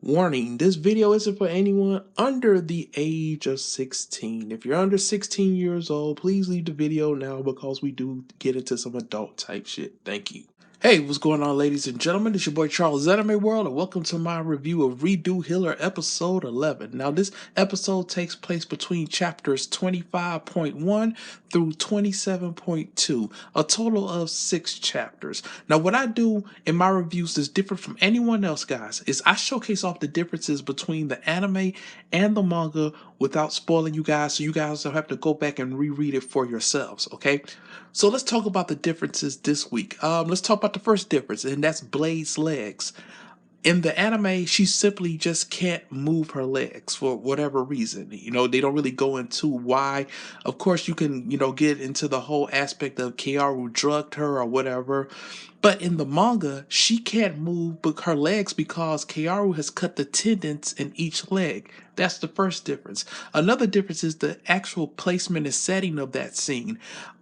Warning, this video isn't for anyone under the age of 16. If you're under 16 years old, please leave the video now because we do get into some adult type shit. Thank you. Hey, what's going on, ladies and gentlemen? It's your boy CharlesISanimeWorld, and welcome to my review of Redo Healer episode 11. Now, this episode takes place between chapters 25.1 through 27.2, a total of 6 chapters. Now, what I do in my reviews is different from anyone else, guys, is I showcase off the differences between the anime and the manga without spoiling you guys, so you guys don't have to go back and reread it for yourselves, okay? So let's talk about the differences this week. Let's talk about the first difference, and that's Blade's legs. In the anime, she simply just can't move her legs for whatever reason. You know, they don't really go into why. Of course, you can, get into the whole aspect of Kaoru drugged her or whatever. But in the manga, she can't move her legs because Kaoru has cut the tendons in each leg. That's the first difference. Another difference is the actual placement and setting of that scene.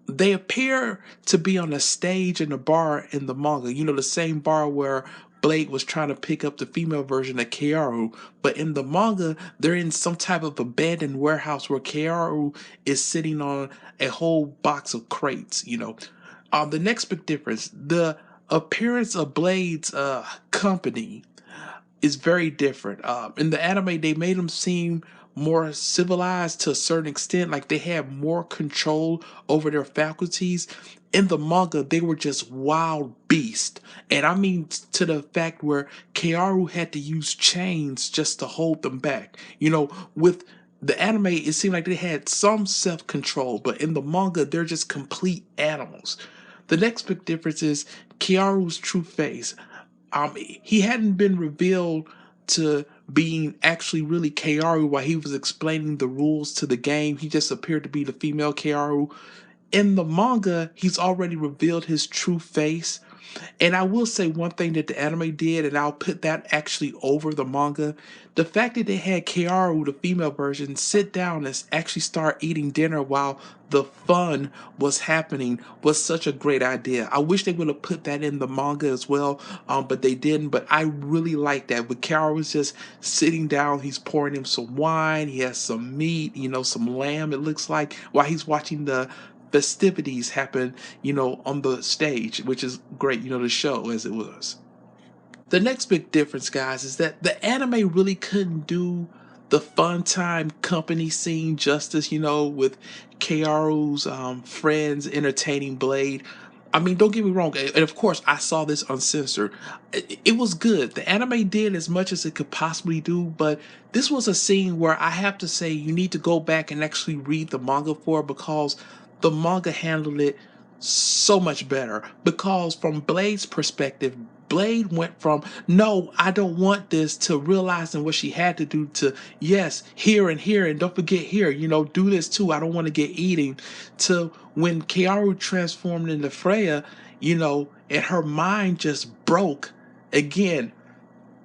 They appear to be on a stage in a bar in the manga. You know, the same bar where Blade was trying to pick up the female version of Kaoru, but in the manga, they're in some type of abandoned warehouse where Kaoru is sitting on a whole box of crates, The next big difference, the appearance of Blade's company is very different. In the anime, they made them seem more civilized to a certain extent, like they had more control over their faculties. In the manga, they were just wild beasts. And I mean to the fact where Kaoru had to use chains just to hold them back. With the anime, it seemed like they had some self-control, but in the manga, they're just complete animals. The next big difference is Kaoru's true face. He hadn't been revealed to being actually really Kaoru while he was explaining the rules to the game. He just appeared to be the female Kaoru. In the manga, he's already revealed his true face. And I will say one thing that the anime did, and I'll put that actually over the manga. The fact that they had Kaoru, the female version, sit down and actually start eating dinner while the fun was happening was such a great idea. I wish they would have put that in the manga as well, but they didn't. But I really like that. But Kaoru was just sitting down. He's pouring him some wine. He has some meat, some lamb, it looks like, while he's watching the festivities happen, on the stage, which is great, the show as it was. The next big difference, guys, is that the anime really couldn't do the fun time company scene justice, with Kaoru's friends entertaining Blade. I mean, don't get me wrong, and of course, I saw this uncensored. It was good. The anime did as much as it could possibly do, but this was a scene where I have to say you need to go back and actually read the manga for, because the manga handled it so much better. Because from Blade's perspective, Blade went from, no, I don't want this, to realizing what she had to do, to, yes, here, and don't forget here, do this too, I don't want to get eating, to when Kaoru transformed into Freya, and her mind just broke. Again,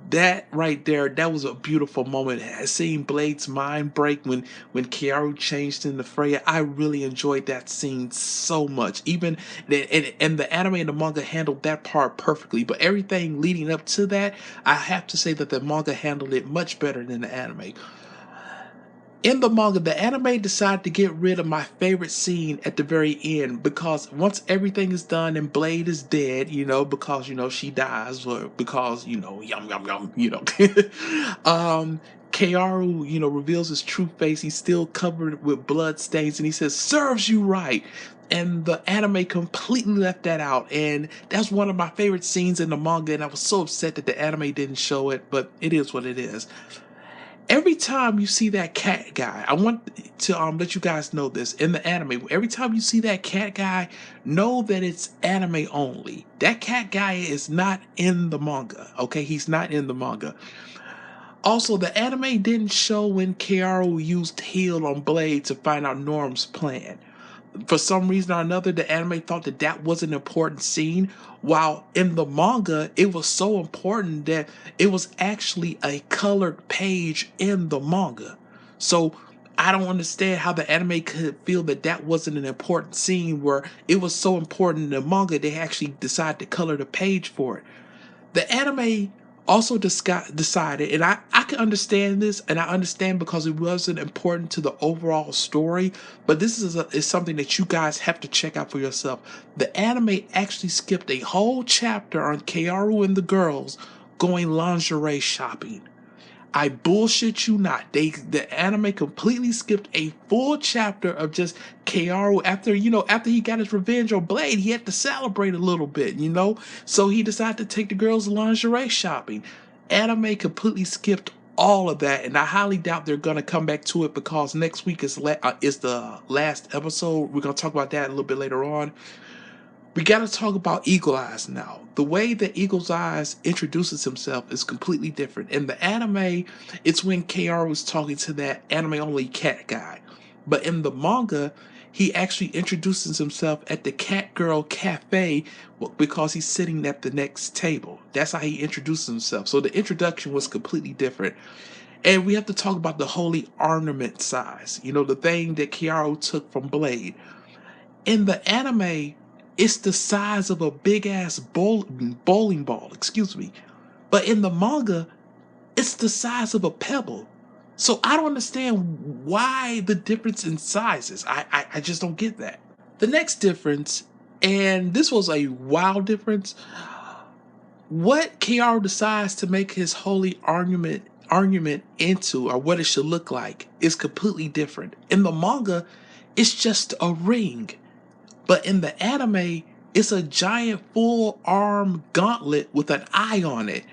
that right there, that was a beautiful moment. Seeing Blade's mind break when Kaoru changed into Freya, I really enjoyed that scene so much. Even and the anime and the manga handled that part perfectly, but everything leading up to that, I have to say that the manga handled it much better than the anime. In the manga, the anime decided to get rid of my favorite scene at the very end, because once everything is done and Blade is dead, because, she dies, or because, yum, yum, yum, Kaoru, reveals his true face. He's still covered with blood stains, and he says, serves you right. And the anime completely left that out, and that's one of my favorite scenes in the manga, and I was so upset that the anime didn't show it, but it is what it is. Every time you see that cat guy, I want to let you guys know this. In the anime, every time you see that cat guy, know that it's anime only. That cat guy is not in the manga, okay? He's not in the manga. Also, the anime didn't show when Kaoru used heal on Blade to find out Norm's plan. For some reason or another, the anime thought that that was an important scene, while in the manga, it was so important that it was actually a colored page in the manga. So I don't understand how the anime could feel that that wasn't an important scene, where it was so important in the manga they actually decided to color the page for it. The anime also decided, and I can understand this, and I understand because it wasn't important to the overall story, but this is something that you guys have to check out for yourself. The anime actually skipped a whole chapter on Kaoru and the girls going lingerie shopping. I bullshit you not. The anime completely skipped a full chapter of just Kaoru after he got his revenge on Blade. He had to celebrate a little bit. So he decided to take the girls lingerie shopping. Anime completely skipped all of that, and I highly doubt they're gonna come back to it because next week is the last episode. We're gonna talk about that a little bit later on. We gotta talk about Eagle Eyes now. The way that Eagle Eyes introduces himself is completely different. In the anime, it's when KR was talking to that anime-only cat guy. But in the manga, he actually introduces himself at the Cat Girl Cafe because he's sitting at the next table. That's how he introduces himself. So the introduction was completely different. And we have to talk about the holy ornament size. The thing that Kiaro took from Blade. In the anime, it's the size of a big ass bowling ball, excuse me. But in the manga, it's the size of a pebble. So I don't understand why the difference in sizes. I just don't get that. The next difference, and this was a wild difference, what KR decides to make his holy argument into, or what it should look like, is completely different. In the manga, it's just a ring. But in the anime, it's a giant full arm gauntlet with an eye on it,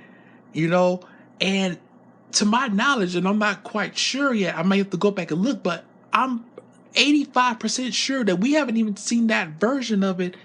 and to my knowledge, and I'm not quite sure yet, I may have to go back and look, but I'm 85% sure that we haven't even seen that version of it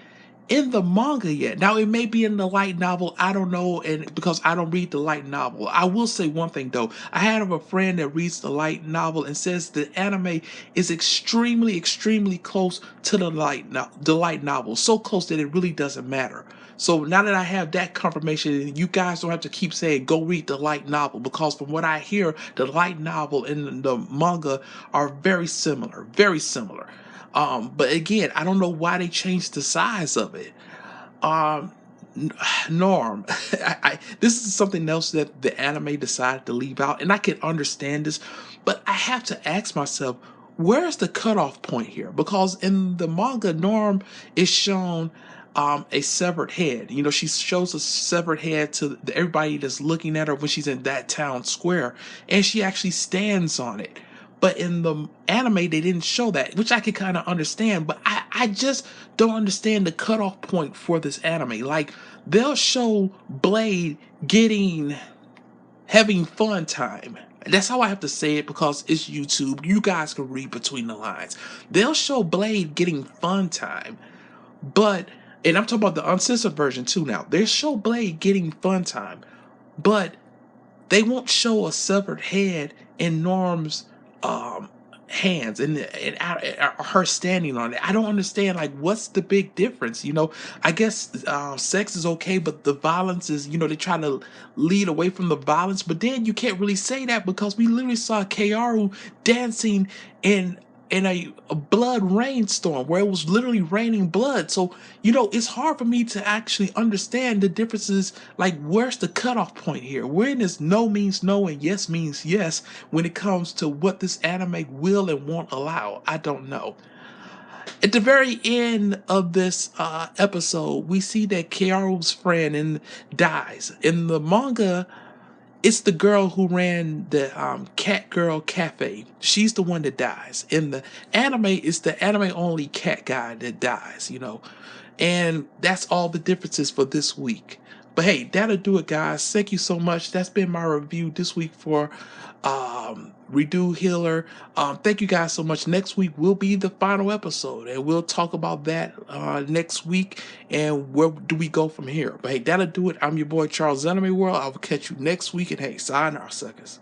in the manga yet. Now, it may be in the light novel, I don't know, and because I don't read the light novel. I will say one thing though, I have a friend that reads the light novel and says the anime is extremely, extremely close to the light novel, so close that it really doesn't matter. So now that I have that confirmation, you guys don't have to keep saying go read the light novel, because from what I hear, the light novel and the manga are very similar, very similar. But again, I don't know why they changed the size of it. Norm, this is something else that the anime decided to leave out, and I can understand this, but I have to ask myself, where's the cutoff point here? Because in the manga, Norm is shown a severed head. She shows a severed head to everybody that's looking at her when she's in that town square, and she actually stands on it. But in the anime, they didn't show that, which I can kind of understand. But I just don't understand the cutoff point for this anime. Like, they'll show Blade having fun time. That's how I have to say it because it's YouTube. You guys can read between the lines. They'll show Blade getting fun time. And I'm talking about the uncensored version too now. They'll show Blade getting fun time. But they won't show a severed head in Norm's hands and her standing on it. I don't understand, like, what's the big difference? I guess sex is okay, but the violence is, they try to lead away from the violence, but then you can't really say that because we literally saw Kaoru dancing in a blood rainstorm where it was literally raining blood. So it's hard for me to actually understand the differences. Like, where's the cutoff point here? When is no means no and yes means yes when it comes to what this anime will and won't allow? I don't know. At the very end of this episode, we see that Kaoru's friend dies. In the manga, it's the girl who ran the Cat Girl Cafe. She's the one that dies. In the anime, it's the anime-only cat guy that dies, And that's all the differences for this week. But hey, that'll do it, guys. Thank you so much. That's been my review this week for Redo Healer. Thank you guys so much. Next week will be the final episode, and we'll talk about that next week and where do we go from here. But hey, that'll do it. I'm your boy CharlesISanimeWorld. I will catch you next week, and hey, sayonara, suckers.